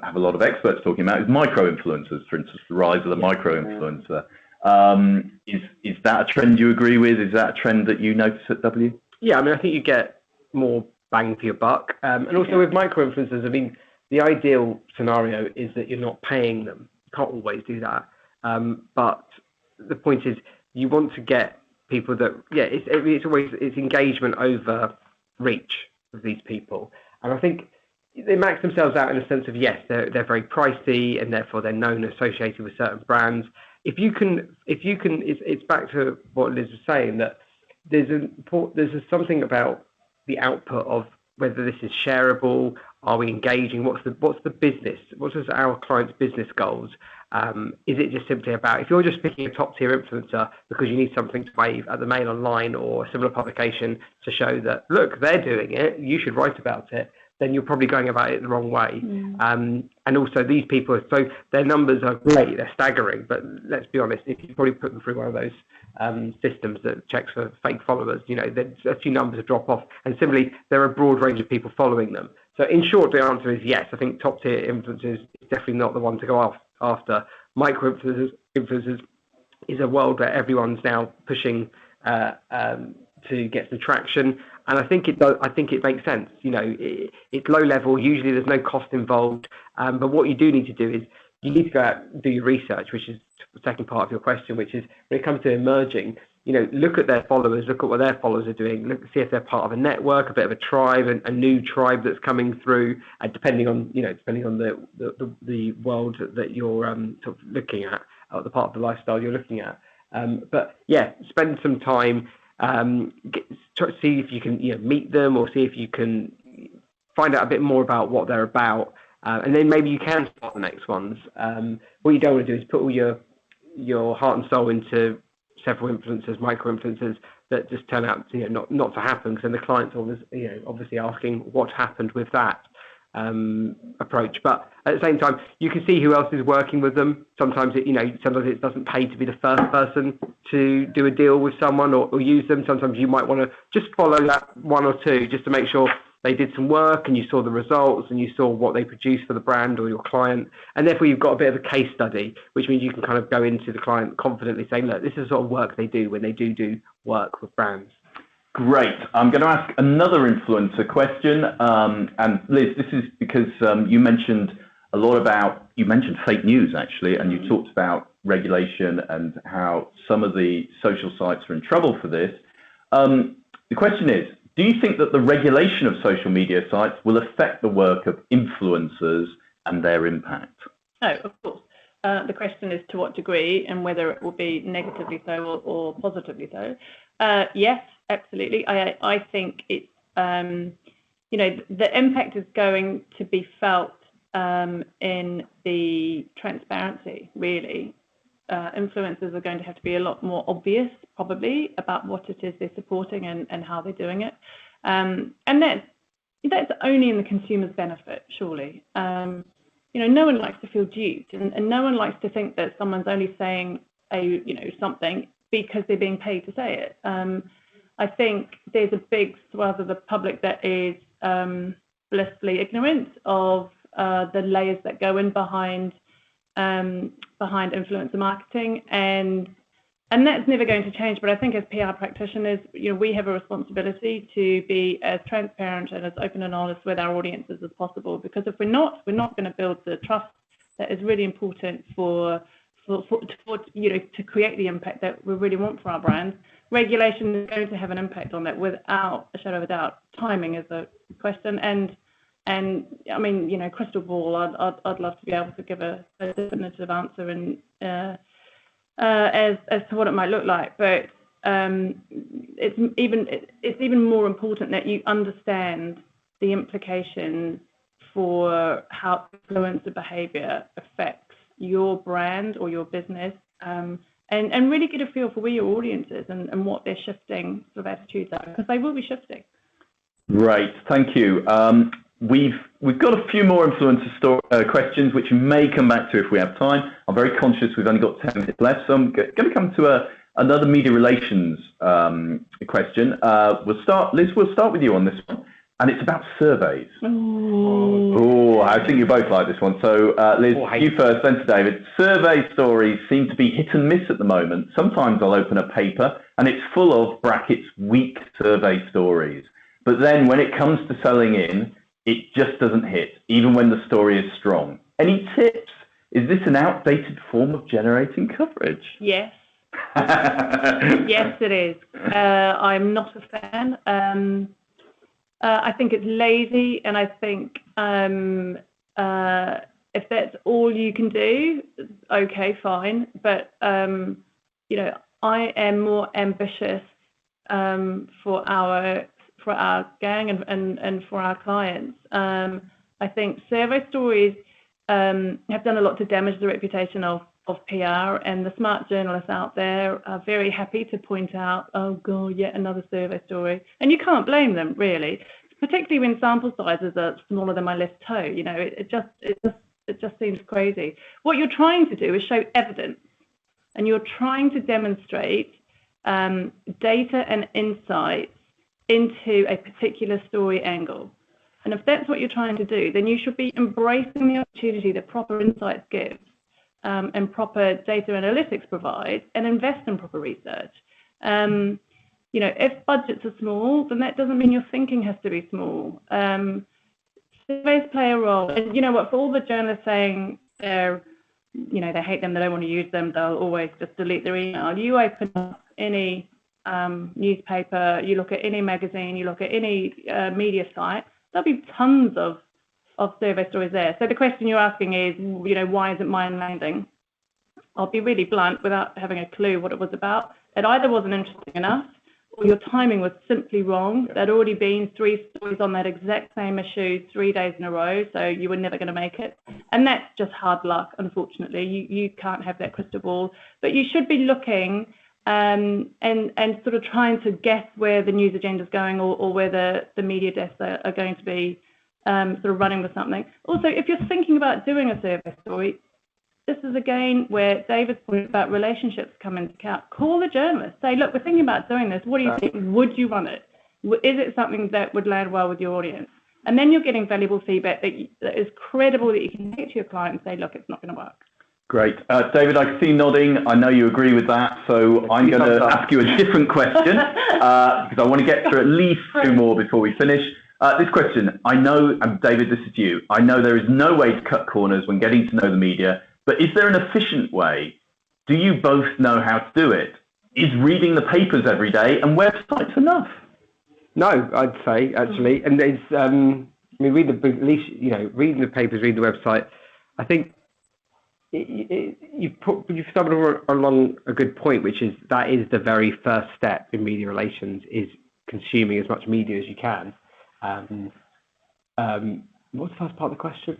have a lot of experts talking about is micro-influencers, for instance, the rise of the micro-influencer. Is that a trend you agree with? Is that a trend that you notice at W? Yeah, I mean, I think you get more bang for your buck. And also with micro-influencers, I mean, the ideal scenario is that you're not paying them. You can't always do that. But the point is, you want to get people that, it's engagement over reach with these people. And I think they max themselves out in the sense of, yes, they're very pricey and therefore they're known and associated with certain brands. If you can, it's back to what Liz was saying, that there's something about the output of whether this is shareable, are we engaging, what's the business, what is our client's business goals? Is it just simply about, if you're just picking a top tier influencer because you need something to wave at the Mail Online or a similar publication to show that, look, they're doing it, you should write about it, then you're probably going about it the wrong way. And also these people, so their numbers are great, they're staggering, but let's be honest, if you probably put them through one of those systems that checks for fake followers, there's a few numbers that drop off. And similarly, there are a broad range of people following them. So in short, the answer is yes. I think top tier influencers is definitely not the one to go after. Micro influencers is a world where everyone's now pushing to get some traction. And I think it does. I think it makes sense. It's low level. Usually, there's no cost involved. But what you do need to do is you need to go out and do your research, which is the second part of your question, which is when it comes to emerging. Look at their followers. Look at what their followers are doing. See if they're part of a network, a bit of a tribe, a new tribe that's coming through. And depending on the world that you're sort of looking at, or the part of the lifestyle you're looking at. But yeah, spend some time. Try to see if you can meet them, or see if you can find out a bit more about what they're about, and then maybe you can spot the next ones. What you don't want to do is put all your heart and soul into several influencers, micro influencers that just turn out not to happen, because then the client's always obviously asking what happened with that approach. But at the same time, you can see who else is working with them. Sometimes it doesn't pay to be the first person to do a deal with someone or use them. Sometimes you might want to just follow that one or two just to make sure they did some work and you saw the results and you saw what they produced for the brand or your client. And therefore you've got a bit of a case study, which means you can kind of go into the client confidently saying, look, this is the sort of work they do when they do work with brands. Great. I'm going to ask another influencer question. And Liz, this is because you mentioned fake news, actually, and you talked about regulation and how some of the social sites are in trouble for this. The question is, do you think that the regulation of social media sites will affect the work of influencers and their impact? Oh, of course. The question is to what degree and whether it will be negatively so or positively so. Yes, absolutely. I think it's, the impact is going to be felt in the transparency, really. Influencers are going to have to be a lot more obvious, probably, about what it is they're supporting and how they're doing it. And that's only in the consumer's benefit, surely. No one likes to feel duped, and no one likes to think that someone's only saying something because they're being paid to say it. I think there's a big swath of the public that is blissfully ignorant of the layers that go in behind influencer marketing, and that's never going to change. But I think as PR practitioners, we have a responsibility to be as transparent and as open and honest with our audiences as possible, because if we're not going to build the trust that is really important to create the impact that we really want for our brand. Regulation is going to have an impact on that without a shadow of a doubt. Timing is a question, and I mean, crystal ball. I'd love to be able to give a definitive answer, and as to what it might look like. But it's even more important that you understand the implications for how influencer behaviour affects your brand or your business, and really get a feel for where your audience is and what their shifting sort of attitudes are, because they will be shifting. Great, thank you. We've got a few more influencer questions, which we may come back to if we have time. I'm very conscious we've only got 10 minutes left, so I'm going to come to another media relations question. We'll start with you on this one, and it's about surveys. Oh, I think you both like this one. So, Liz, you first, then to David. Survey stories seem to be hit and miss at the moment. Sometimes I'll open a paper, and it's full of brackets weak survey stories. But then when it comes to selling in, it just doesn't hit, even when the story is strong. Any tips? Is this an outdated form of generating coverage? Yes. Yes, it is. I'm not a fan. I think it's lazy, and I think if that's all you can do, okay, fine. But I am more ambitious for our gang and for our clients. I think survey stories have done a lot to damage the reputation of PR, and the smart journalists out there are very happy to point out, oh God, yet another survey story. And you can't blame them, really, particularly when sample sizes are smaller than my left toe. It just seems crazy. What you're trying to do is show evidence, and you're trying to demonstrate data and insights into a particular story angle. And if that's what you're trying to do, then you should be embracing the opportunity that proper insights give, and proper data analytics provide, and invest in proper research. If budgets are small, then that doesn't mean your thinking has to be small. Surveys play a role. And you know what, for all the journalists saying they hate them, they don't want to use them, they'll always just delete their email. You open up any newspaper, you look at any magazine, you look at any media site, there'll be tons of survey stories there. So the question you're asking is, why isn't mine landing? I'll be really blunt without having a clue what it was about. It either wasn't interesting enough, or your timing was simply wrong. There'd already been 3 stories on that exact same issue 3 days in a row, so you were never going to make it. And that's just hard luck, unfortunately. You can't have that crystal ball. But you should be looking and sort of trying to guess where the news agenda is going, or where the media desks are going to be sort of running with something. Also, if you're thinking about doing a survey story, this is again where David's point about relationships come into account. Call the journalist. Say, look, we're thinking about doing this. What do you think? Would you run it? Is it something that would land well with your audience? And then you're getting valuable feedback that is credible, that you can take to your client and say, look, it's not going to work. Great. David, I can see you nodding. I know you agree with that. So I'm going to ask you a different question because I want to get through at least 2 more before we finish. This question, I know, and David, this is to you. I know there is no way to cut corners when getting to know the media, but is there an efficient way? Do you both know how to do it? Is reading the papers every day and websites enough? No, I'd say, actually. And it's, read reading the papers, reading the website. I think you've stumbled along a good point, which is that is the very first step in media relations, is consuming as much media as you can. What's the first part of the question?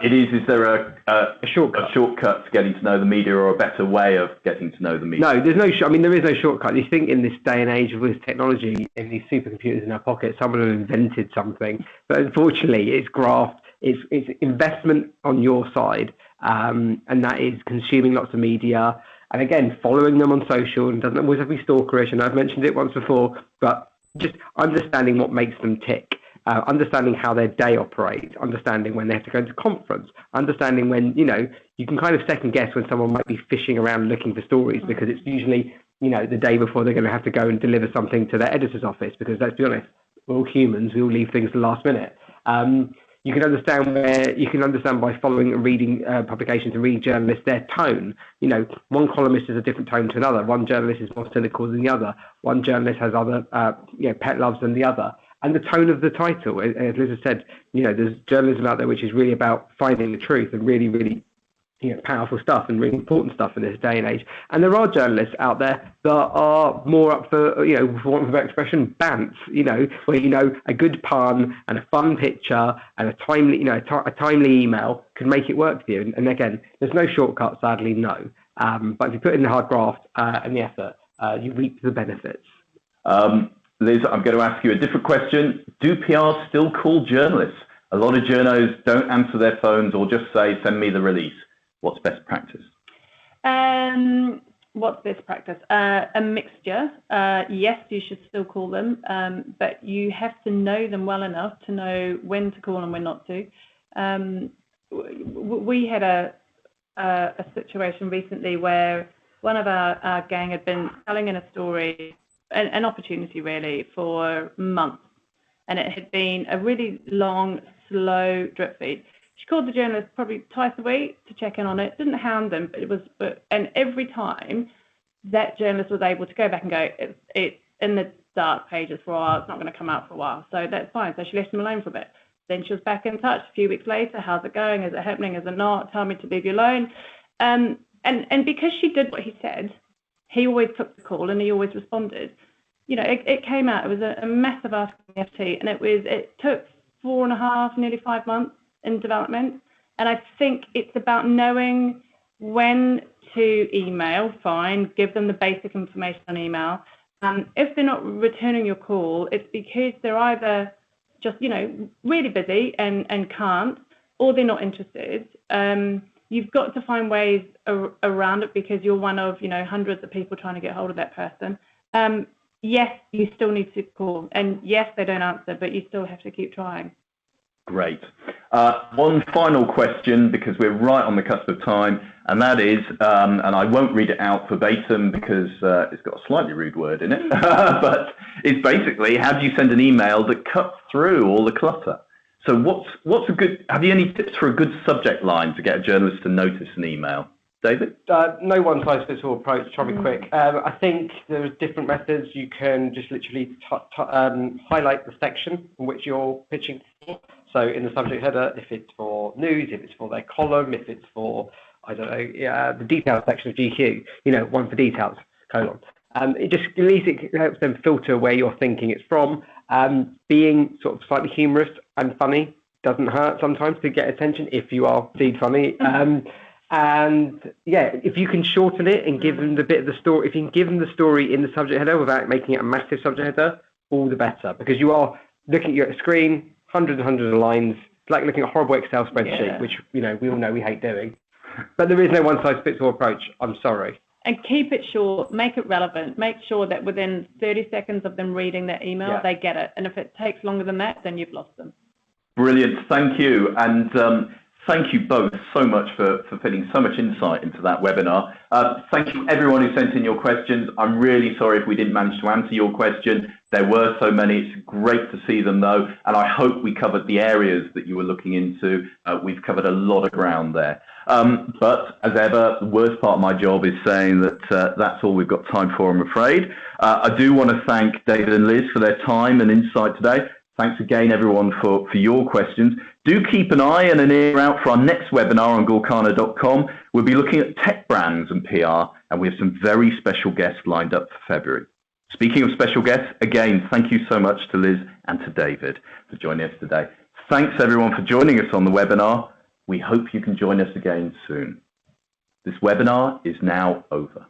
Is there a shortcut? A shortcut to getting to know the media, or a better way of getting to know the media? No, there's no. There is no shortcut. You think in this day and age with technology and these supercomputers in our pocket, someone has invented something, but unfortunately, it's graft. It's investment on your side, and that is consuming lots of media. And again, following them on social, and doesn't always have to be stalkerish. And I've mentioned it once before, but just understanding what makes them tick. Understanding how their day operates, understanding when they have to go to conference, understanding when, you can kind of second guess when someone might be fishing around looking for stories, because it's usually, the day before they're going to have to go and deliver something to their editor's office, because let's be honest, we're all humans, we all leave things to the last minute. You can understand by following and reading publications and reading journalists, their tone. One columnist is a different tone to another. One journalist is more cynical than the other. One journalist has other, pet loves than the other. And the tone of the title, as Liz has said, there's journalism out there which is really about finding the truth and really, really powerful stuff and really important stuff in this day and age. And there are journalists out there that are more up for, for want of an expression, bants, where, a good pun and a fun picture and a timely, a timely email can make it work for you. And again, there's no shortcut, sadly, no. But if you put in the hard graft and the effort, you reap the benefits. Liz, I'm going to ask you a different question. Do PR still call journalists? A lot of journos don't answer their phones or just say, send me the release. What's best practice? What's best practice? A mixture. Yes, you should still call them, but you have to know them well enough to know when to call and when not to. We had a situation recently where one of our gang had been selling in a story, an opportunity really, for months, and it had been a really long, slow drip feed. She called the journalist probably twice a week to check in on it. Didn't hound them, and every time that journalist was able to go back and go, it's in the dark pages for a while. It's not going to come out for a while, so that's fine. So she left him alone for a bit. Then she was back in touch a few weeks later. How's it going? Is it happening? Is it not? Tell me to leave you alone. And because she did what he said, he always took the call and he always responded. It came out. It was a massive article in the FT, and it took 4.5, nearly 5 months in development. And I think it's about knowing when to email. Fine, give them the basic information on email. If they're not returning your call, it's because they're either just really busy and can't, or they're not interested. You've got to find ways around it because you're one of hundreds of people trying to get hold of that person. Yes, you still need to call, and yes, they don't answer, but you still have to keep trying. Great. One final question, because we're right on the cusp of time, and that is, and I won't read it out verbatim because it's got a slightly rude word in it, but it's basically, how do you send an email that cuts through all the clutter? So have you any tips for a good subject line to get a journalist to notice an email? David? No one-size-fits-all approach. Try to be quick. I think there are different methods. You can just literally highlight the section in which you're pitching for. So in the subject header, if it's for news, if it's for their column, if it's for, the details section of GQ, one for details, colon. It helps them filter where you're thinking it's from. Being sort of slightly humorous and funny doesn't hurt sometimes to get attention if you are indeed funny. And yeah, if you can shorten it and give them the bit of the story, if you can give them the story in the subject header without making it a massive subject header, all the better, because you are looking at a screen, hundreds and hundreds of lines. It's like looking at a horrible Excel spreadsheet, which we all know we hate doing. But there is no one-size-fits-all approach. I'm sorry. And keep it short, make it relevant, make sure that within 30 seconds of them reading that email, they get it. And if it takes longer than that, then you've lost them. Brilliant, thank you. And thank you both so much for putting so much insight into that webinar. Thank you everyone who sent in your questions. I'm really sorry if we didn't manage to answer your question. There were so many. It's great to see them though, and I hope we covered the areas that you were looking into. We've covered a lot of ground there. But as ever, the worst part of my job is saying that that's all we've got time for, I'm afraid. I do want to thank David and Liz for their time and insight today. Thanks again, everyone, for your questions. Do keep an eye and an ear out for our next webinar on Gorkana.com. We'll be looking at tech brands and PR, and we have some very special guests lined up for February. Speaking of special guests, again, thank you so much to Liz and to David for joining us today. Thanks, everyone, for joining us on the webinar. We hope you can join us again soon. This webinar is now over.